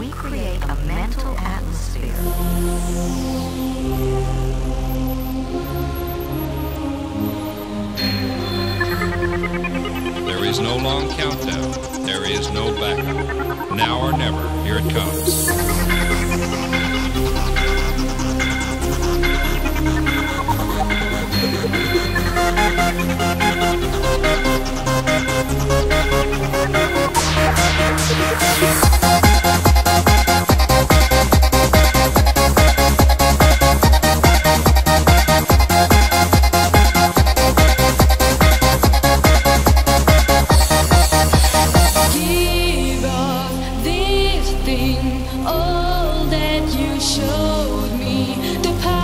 we create a mental atmosphere. There is no long countdown. There is no backup. Now or never, here it comes. All that you showed me, the power